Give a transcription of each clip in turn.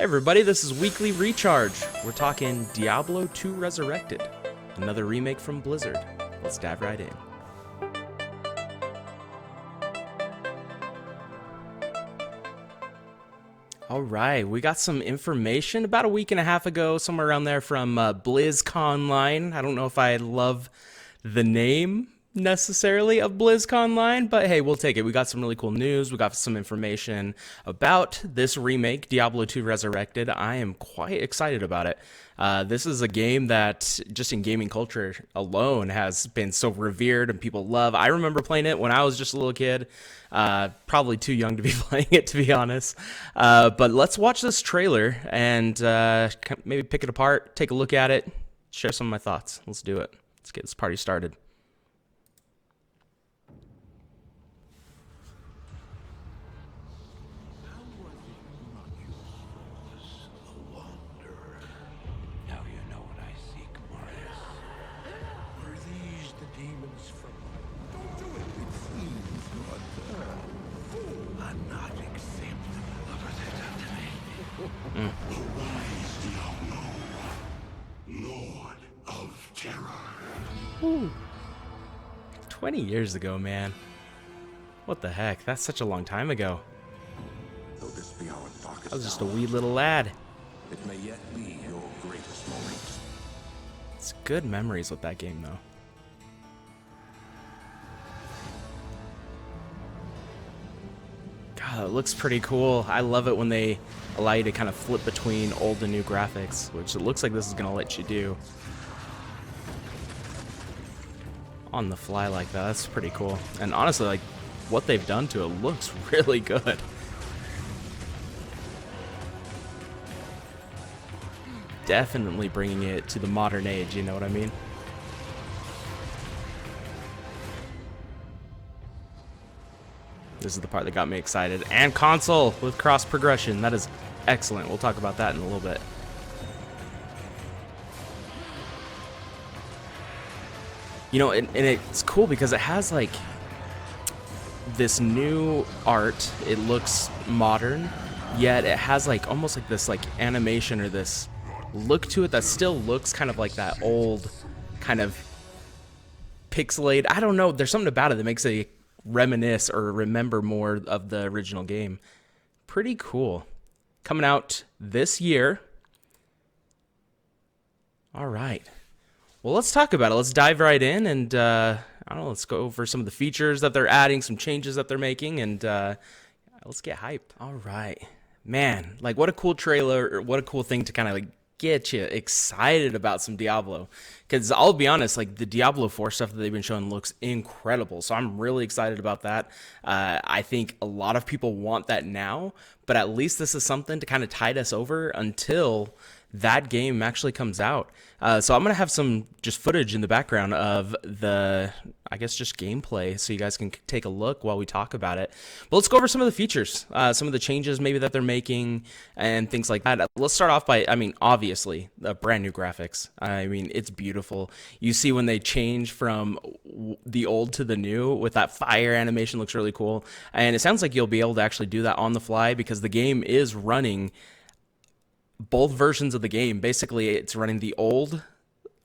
Hey everybody, this is Weekly Recharge. We're talking Diablo 2 Resurrected, another remake from Blizzard. Let's dive right in. Alright, we got some information about a week and a half ago, somewhere around there, from Blizzconline. I don't know if I love the name necessarily of Blizzconline, but hey, we'll take it. We got some really cool news. We got some information about this remake, Diablo 2 Resurrected. I am quite excited about it. This is a game that, just in gaming culture alone, has been so revered and people love. I remember playing it when I was just a little kid. Probably too young to be playing it, to be honest. But let's watch this trailer and maybe pick it apart, take a look at it, share some of my thoughts. Let's do it. Let's get this party started. Lord of Terror. Ooh. 20 years ago, man. What the heck? That's such a long time ago. Though this be our darkest I was just a wee little lad. it may yet be your greatest moment. It's good memories with that game, though. God, it looks pretty cool. I love it when they allow you to kind of flip between old and new graphics, which it looks like this is going to let you do on the fly like that. That's pretty cool. And honestly, like, what they've done to it looks really good. Definitely bringing it to the modern age, you know what I mean? This is the part that got me excited. And console with cross progression. That is excellent. We'll talk about that in a little bit. You know, and it's cool because it has like this new art. It looks modern, yet it has like almost like this like animation or this look to it that still looks kind of like that old kind of pixelated. I don't know. There's something about it that makes it reminisce or remember more of the original game. Pretty cool. Coming out this year. All right. Well, let's talk about it. Let's dive right in and I don't know, let's go over some of the features that they're adding, some changes that they're making, and let's get hyped. All right. Man, like what a cool trailer, or what a cool thing to kind of like get you excited about some Diablo. Because I'll be honest, like the Diablo 4 stuff that they've been showing looks incredible. So I'm really excited about that. I think a lot of people want that now, but at least this is something to kind of tide us over until that game actually comes out. So I'm going to have some just footage in the background of the, I guess, just gameplay so you guys can take a look while we talk about it. But let's go over some of the features, some of the changes maybe that they're making and things like that. Let's start off by, I mean, obviously, the brand new graphics. I mean, it's beautiful. You see when they change from the old to the new with that fire animation, looks really cool. And it sounds like you'll be able to actually do that on the fly because the game is running both versions of the game. Basically, it's running the old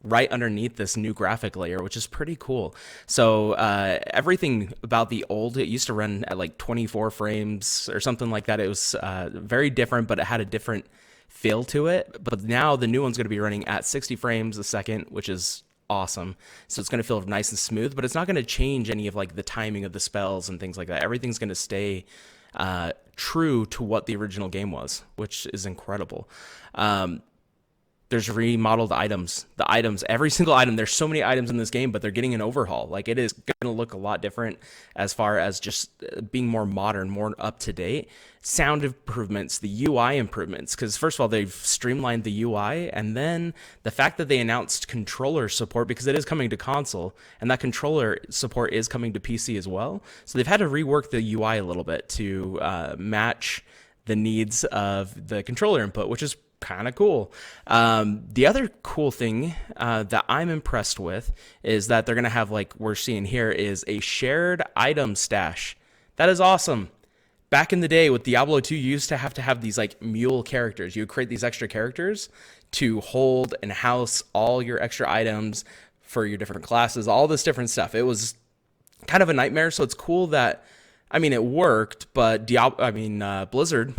right underneath this new graphic layer, which is pretty cool. So everything about the old, it used to run at like 24 frames or something like that. It was very different, but it had a different feel to it. But now the new one's going to be running at 60 frames a second, which is awesome. So it's going to feel nice and smooth, but it's not going to change any of like the timing of the spells and things like that. Everything's going to stay true to what the original game was, which is incredible. There's remodeled items. The items, every single item, there's so many items in this game, but they're getting an overhaul. Like it is going to look a lot different as far as just being more modern, more up to date. Sound improvements, the UI improvements, because first of all, they've streamlined the UI, and then the fact that they announced controller support, because it is coming to console, and that controller support is coming to PC as well. So they've had to rework the UI a little bit to match the needs of the controller input, which is kind of cool. The other cool thing that I'm impressed with is that they're going to have, like we're seeing here, is a shared item stash. That is awesome. back in the day with Diablo 2, you used to have these like mule characters. You would create these extra characters to hold and house all your extra items for your different classes, all this different stuff. It was kind of a nightmare. So it's cool that, I mean, it worked, but Blizzard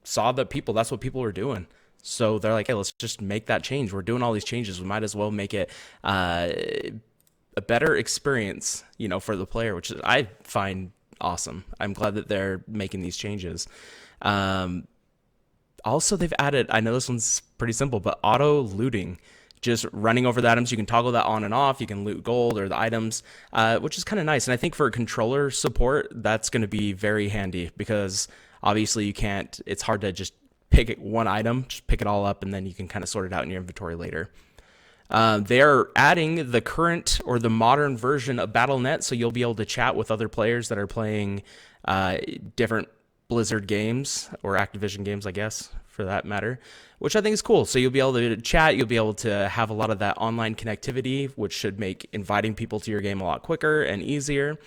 saw that that's what people were doing. So they're like, hey, let's just make that change. We're doing all these changes. We might as well make it a better experience, for the player, which I find awesome. I'm glad that they're making these changes. Also, they've added, I know this one's pretty simple, but auto looting. Just running over the items, you can toggle that on and off. You can loot gold or the items, which is kind of nice. And I think for controller support, that's going to be very handy because obviously it's hard to just pick one item, just pick it all up, and then you can kind of sort it out in your inventory later. They're adding the current or the modern version of Battle.net, so you'll be able to chat with other players that are playing different Blizzard games or Activision games, I guess, for that matter, which I think is cool. So you'll be able to chat, you'll be able to have a lot of that online connectivity, which should make inviting people to your game a lot quicker and easier.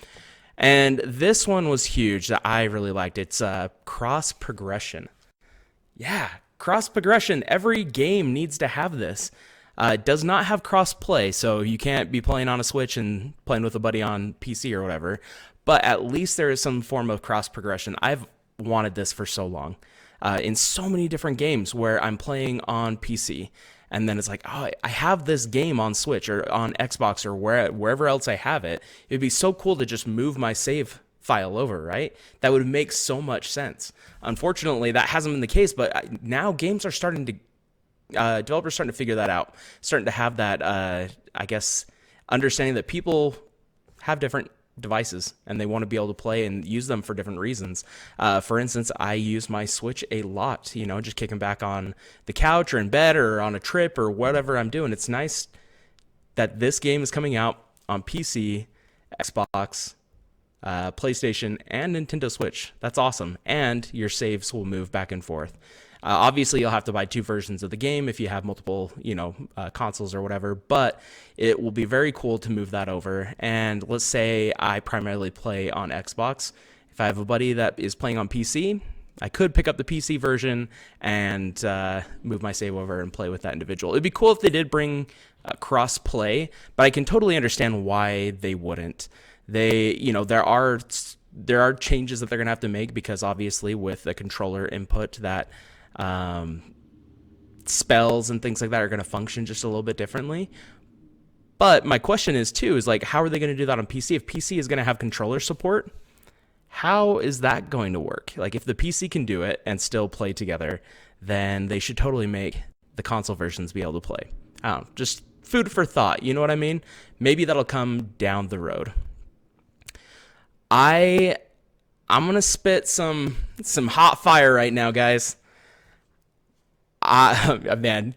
And this one was huge that I really liked. It's cross progression. Yeah, cross progression. Every game needs to have this. It does not have cross play, so you can't be playing on a Switch and playing with a buddy on PC or whatever. But at least there is some form of cross progression. I've wanted this for so long. In so many different games where I'm playing on PC, and then it's like, oh, I have this game on Switch or on Xbox or wherever else I have it. It'd be so cool to just move my save file over, right? That would make so much sense. Unfortunately, that hasn't been the case, but now games are starting to, developers starting to figure that out, starting to have that, I guess, understanding that people have different devices and they want to be able to play and use them for different reasons. For instance, I use my Switch a lot, just kicking back on the couch or in bed or on a trip or whatever I'm doing. It's nice that this game is coming out on PC, Xbox, PlayStation, and Nintendo Switch. That's awesome. And your saves will move back and forth. Obviously, you'll have to buy 2 versions of the game if you have multiple, consoles or whatever, but it will be very cool to move that over. And let's say I primarily play on Xbox. If I have a buddy that is playing on PC, I could pick up the PC version and move my save over and play with that individual. It'd be cool if they did bring cross play, but I can totally understand why they wouldn't. There are changes that they're gonna have to make because obviously with the controller input that spells and things like that are going to function just a little bit differently. But my question is like, how are they going to do that on PC? If PC is going to have controller support, how is that going to work? Like, if the PC can do it and still play together, then they should totally make the console versions be able to play. I don't know, just food for thought. You know what I mean? Maybe that'll come down the road. I'm going to spit some hot fire right now, guys. Man,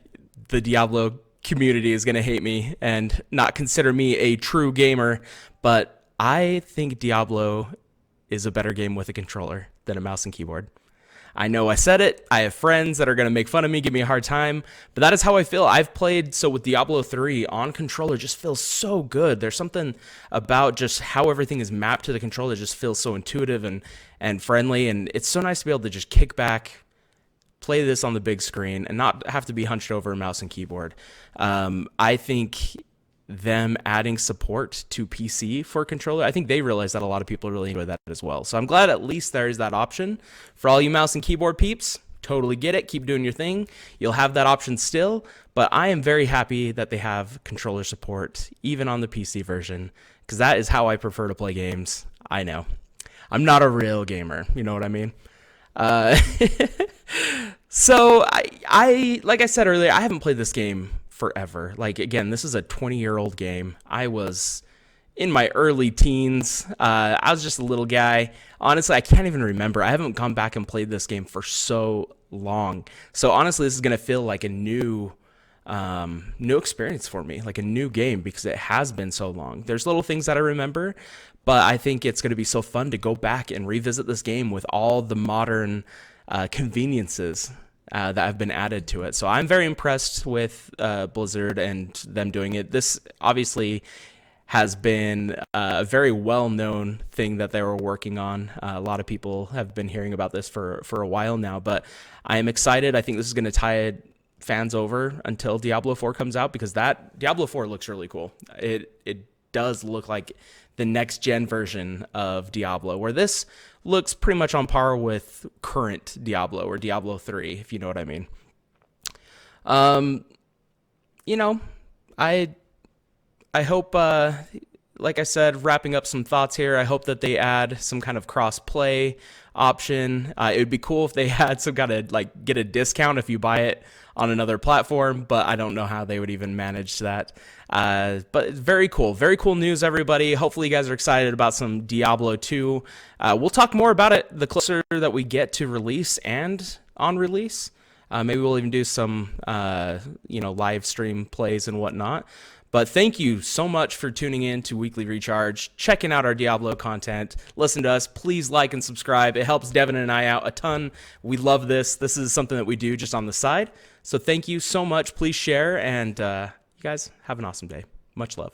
the Diablo community is going to hate me and not consider me a true gamer, but I think Diablo is a better game with a controller than a mouse and keyboard. I know I said it. I have friends that are going to make fun of me, give me a hard time, but that is how I feel. I've played, so with Diablo 3 on controller just feels so good. There's something about just how everything is mapped to the controller just feels so intuitive and friendly, and it's so nice to be able to just kick back, play this on the big screen, and not have to be hunched over a mouse and keyboard. I think them adding support to PC for controller, I think they realize that a lot of people really enjoy that as well. So I'm glad at least there is that option. For all you mouse and keyboard peeps, totally get it. Keep doing your thing. You'll have that option still, but I am very happy that they have controller support even on the PC version, because that is how I prefer to play games. I know. I'm not a real gamer. You know what I mean? So I like I said earlier, I haven't played this game forever. Like, again, this is a 20-year-old game. I was in my early teens. I was just a little guy. Honestly, I can't even remember. I haven't gone back and played this game for so long. So honestly, this is going to feel like a new experience for me, like a new game, because it has been so long. There's little things that I remember, but I think it's going to be so fun to go back and revisit this game with all the modern conveniences that have been added to it. So I'm very impressed with Blizzard and them doing it. This obviously has been a very well-known thing that they were working on. A lot of people have been hearing about this for a while now, but I am excited. I think this is going to tide fans over until Diablo 4 comes out, because that Diablo 4 looks really cool. It does look like the next gen version of Diablo, where this looks pretty much on par with current Diablo, or Diablo 3, if you know what I mean. You know, I hope, like I said, wrapping up some thoughts here, I hope that they add some kind of cross-play option. It would be cool if they had some kind of, like, get a discount if you buy it on another platform, but I don't know how they would even manage that. But very cool news, everybody. Hopefully you guys are excited about some Diablo 2. We'll talk more about it the closer that we get to release and on release. Maybe we'll even do some, live stream plays and whatnot. But thank you so much for tuning in to Weekly Recharge, checking out our Diablo content. Listen to us. Please like and subscribe. It helps Devin and I out a ton. We love this. This is something that we do just on the side. So thank you so much. Please share, and you guys have an awesome day. Much love.